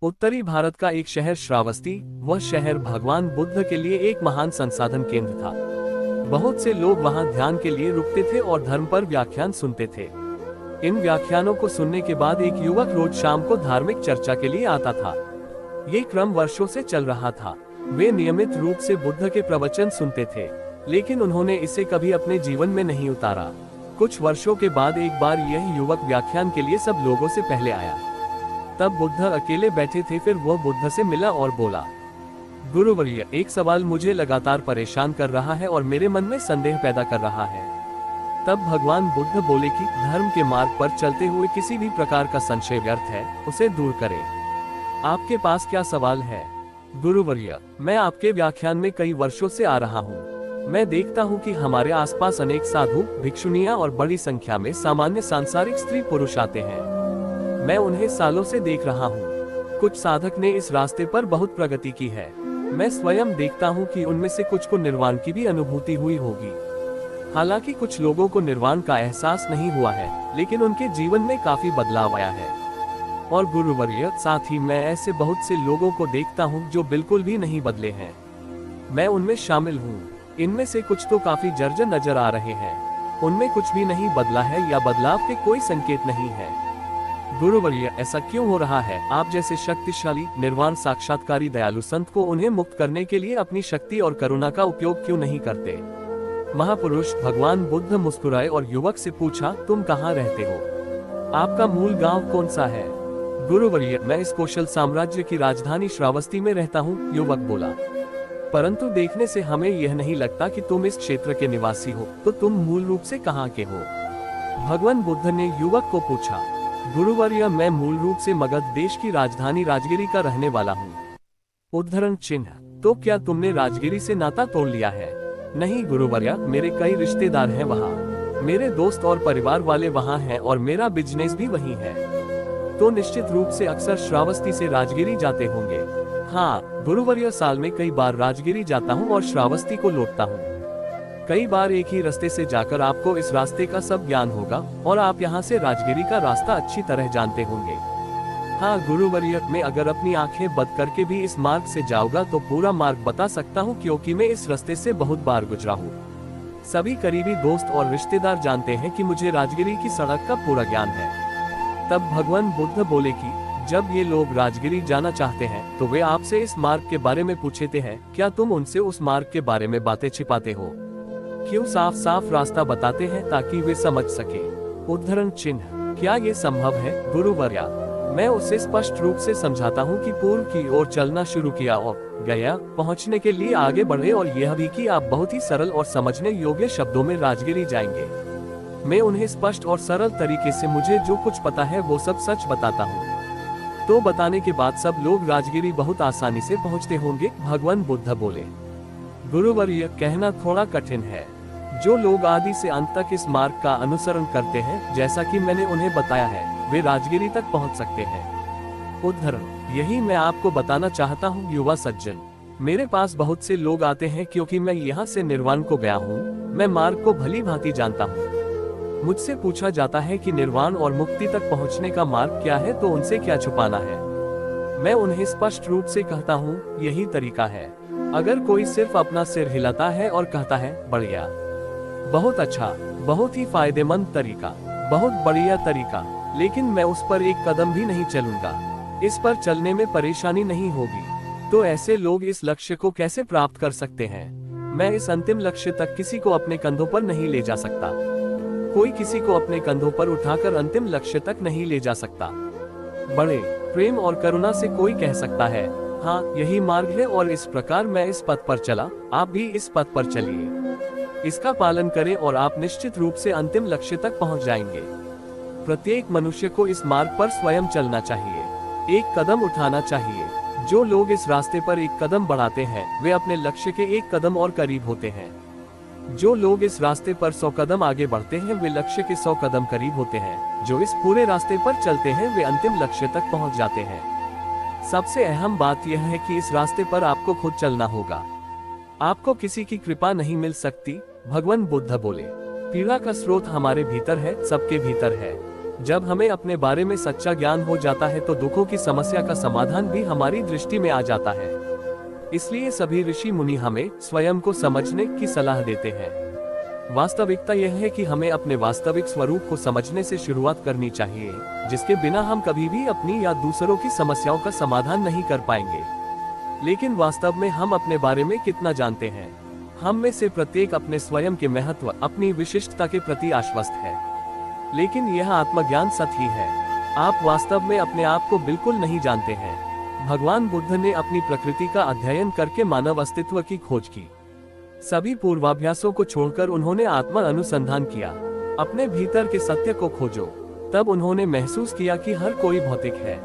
उत्तरी भारत का एक शहर श्रावस्ती, वह शहर भगवान बुद्ध के लिए एक महान संसाधन केंद्र था। बहुत से लोग वहां ध्यान के लिए रुकते थे और धर्म पर व्याख्यान सुनते थे। इन व्याख्यानों को सुनने के बाद एक युवक रोज शाम को धार्मिक चर्चा के लिए आता था। ये क्रम वर्षों से चल रहा था। वे नियमित रूप से बुद्ध के प्रवचन सुनते थे, लेकिन उन्होंने इसे कभी अपने जीवन में नहीं उतारा। कुछ वर्षों के बाद एक बार यह युवक व्याख्यान के लिए सब लोगों से पहले आया। तब बुद्ध अकेले बैठे थे। फिर वह बुद्ध से मिला और बोला, गुरुवर्य, एक सवाल मुझे लगातार परेशान कर रहा है और मेरे मन में संदेह पैदा कर रहा है। तब भगवान बुद्ध बोले कि धर्म के मार्ग पर चलते हुए किसी भी प्रकार का संशय व्यर्थ है, उसे दूर करें। आपके पास क्या सवाल है? गुरुवर्य, मैं आपके व्याख्यान में कई वर्षों से आ रहा हूँ। मैं देखता हूँ कि हमारे आसपास अनेक साधु, भिक्षुनियाँ और बड़ी संख्या में सामान्य सांसारिक स्त्री पुरुष आते हैं। मैं उन्हें सालों से देख रहा हूँ। कुछ साधक ने इस रास्ते पर बहुत प्रगति की है। मैं स्वयं देखता हूँ कि उनमें से कुछ को निर्वाण की भी अनुभूति हुई होगी। हालांकि कुछ लोगों को निर्वाण का एहसास नहीं हुआ है, लेकिन उनके जीवन में काफी बदलाव आया है। और गुरुवर्य, साथ ही मैं ऐसे बहुत से लोगों को देखता हूँ जो बिल्कुल भी नहीं बदले हैं। मैं उनमें शामिल हूँ। इनमें से कुछ तो काफी जर्जर नजर आ रहे हैं। उनमें कुछ भी नहीं बदला है या बदलाव के कोई संकेत नहीं है। गुरुवर्य, ऐसा क्यों हो रहा है? आप जैसे शक्तिशाली, निर्वाण साक्षात्कारी दयालु संत को उन्हें मुक्त करने के लिए अपनी शक्ति और करुणा का उपयोग क्यों नहीं करते? महापुरुष भगवान बुद्ध मुस्कुराए और युवक से पूछा, तुम कहाँ रहते हो? आपका मूल गांव कौन सा है? गुरुवर्य, मैं इस कौशल साम्राज्य की राजधानी श्रावस्ती में रहता हूँ, युवक बोला। परंतु देखने से हमें यह नहीं लगता कि तुम इस क्षेत्र के निवासी हो, तो तुम मूल रूप से कहाँ के हो? भगवान बुद्ध ने युवक को पूछा। गुरुवर्य, मैं मूल रूप से मगध देश की राजधानी राजगिरी का रहने वाला हूँ। उद्धरण चिन्ह। तो क्या तुमने राजगिरी से नाता तोड़ लिया है? नहीं गुरुवर्य, मेरे कई रिश्तेदार हैं वहाँ। मेरे दोस्त और परिवार वाले वहाँ हैं और मेरा बिजनेस भी वहीं है। तो निश्चित रूप से अक्सर श्रावस्ती से राजगिरी जाते होंगे। हाँ गुरुवर्य, साल में कई बार राजगिरी जाता हूँ और श्रावस्ती को लौटता हूँ। कई बार एक ही रास्ते से जाकर आपको इस रास्ते का सब ज्ञान होगा और आप यहाँ से राजगिरी का रास्ता अच्छी तरह जानते होंगे। हाँ गुरुवर्य, मैं अगर अपनी आंखें बंद करके भी इस मार्ग से जाऊंगा तो पूरा मार्ग बता सकता हूँ, क्योंकि मैं इस रास्ते से बहुत बार गुजरा हूँ। सभी करीबी दोस्त और रिश्तेदार जानते हैं कि मुझे राजगिरी की सड़क का पूरा ज्ञान है। तब भगवान बुद्ध बोले कि जब ये लोग राजगिरी जाना चाहते हैं तो वे आपसे इस मार्ग के बारे में पूछते हैं। क्या तुम उनसे उस मार्ग के बारे में बातें छिपाते हो? क्यों साफ साफ रास्ता बताते हैं ताकि वे समझ सके? उद्धरण चिन्ह। क्या ये संभव है गुरुवर्य? मैं उसे स्पष्ट रूप से समझाता हूँ कि पूर्व की ओर चलना शुरू किया और गया पहुँचने के लिए आगे बढ़े, और यह भी कि आप बहुत ही सरल और समझने योग्य शब्दों में राजगिरी जाएंगे। मैं उन्हें स्पष्ट और सरल तरीके से मुझे जो कुछ पता है वो सब सच बताता हूँ। तो बताने के बाद सब लोग राजगिरी बहुत आसानी से पहुँचते होंगे, भगवान बुद्ध बोले। गुरुवर्य, कहना थोड़ा कठिन है। जो लोग आदि से अंत तक इस मार्ग का अनुसरण करते हैं, जैसा कि मैंने उन्हें बताया है, वे राजगिरी तक पहुंच सकते हैं। उद्धरण। यही मैं आपको बताना चाहता हूँ युवा सज्जन। मेरे पास बहुत से लोग आते हैं क्योंकि मैं यहाँ से निर्वाण को गया हूँ। मैं मार्ग को भली भांति जानता हूँ। मुझसे पूछा जाता है कि निर्वाण और मुक्ति तक पहुँचने का मार्ग क्या है, तो उनसे क्या छुपाना है। मैं उन्हें स्पष्ट रूप से कहता हूँ, यही तरीका है। अगर कोई सिर्फ अपना सिर हिलाता है और कहता है बढ़िया, बहुत अच्छा, बहुत ही फायदेमंद तरीका, बहुत बढ़िया तरीका, लेकिन मैं उस पर एक कदम भी नहीं चलूंगा, इस पर चलने में परेशानी नहीं होगी, तो ऐसे लोग इस लक्ष्य को कैसे प्राप्त कर सकते हैं? मैं इस अंतिम लक्ष्य तक किसी को अपने कंधों पर नहीं ले जा सकता। कोई किसी को अपने कंधों पर उठाकर अंतिम लक्ष्य तक नहीं ले जा सकता। बड़े प्रेम और करुणा से कोई कह सकता है, हाँ यही मार्ग है और इस प्रकार मैं इस पथ पर चला, आप भी इस पथ पर चलिए। इसका पालन करें और आप निश्चित रूप से अंतिम लक्ष्य तक पहुंच जाएंगे। प्रत्येक मनुष्य को इस मार्ग पर स्वयं चलना चाहिए, एक कदम उठाना चाहिए। जो लोग इस रास्ते पर एक कदम बढ़ाते हैं, वे अपने लक्ष्य के एक कदम और करीब होते हैं। जो लोग इस रास्ते पर 100 कदम आगे बढ़ते हैं, वे लक्ष्य के 100 कदम करीब होते हैं। जो इस पूरे रास्ते पर चलते हैं, वे अंतिम लक्ष्य तक पहुंच जाते हैं। सबसे अहम बात यह है कि इस रास्ते पर आपको खुद चलना होगा। आपको किसी की कृपा नहीं मिल सकती, भगवान बुद्ध बोले। पीड़ा का स्रोत हमारे भीतर है, सबके भीतर है। जब हमें अपने बारे में सच्चा ज्ञान हो जाता है तो दुखों की समस्या का समाधान भी हमारी दृष्टि में आ जाता है। इसलिए सभी ऋषि मुनि हमें स्वयं को समझने की सलाह देते हैं। वास्तविकता यह है कि हमें अपने वास्तविक स्वरूप को समझने से शुरुआत करनी चाहिए, जिसके बिना हम कभी भी अपनी या दूसरों की समस्याओं का समाधान नहीं कर पाएंगे। लेकिन वास्तव में हम अपने बारे में कितना जानते हैं? हम में से प्रत्येक अपने स्वयं के महत्व, अपनी विशिष्टता के प्रति आश्वस्त है। लेकिन यह आत्मज्ञान सच ही है। आप वास्तव में अपने आप को बिल्कुल नहीं जानते हैं। भगवान बुद्ध ने अपनी प्रकृति का अध्ययन करके मानव अस्तित्व की खोज की। सभी पूर्वाभ्यासों को छोड़कर उन्होंने आत्म अनुसंधान किया। अपने भीतर के सत्य को खोजो। तब उन्होंने महसूस किया कि हर कोई भौतिक है।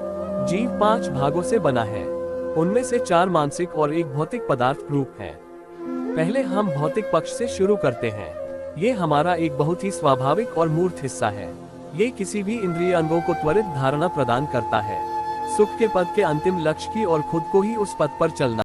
जीव 5 भागों से बना है। उनमें से 4 मानसिक और 1 भौतिक पदार्थ रूप है। पहले हम भौतिक पक्ष से शुरू करते हैं। ये हमारा एक बहुत ही स्वाभाविक और मूर्त हिस्सा है। ये किसी भी इंद्रिय अंगों को त्वरित धारणा प्रदान करता है, सुख के पद के अंतिम लक्ष्य की और खुद को ही उस पद पर चलना।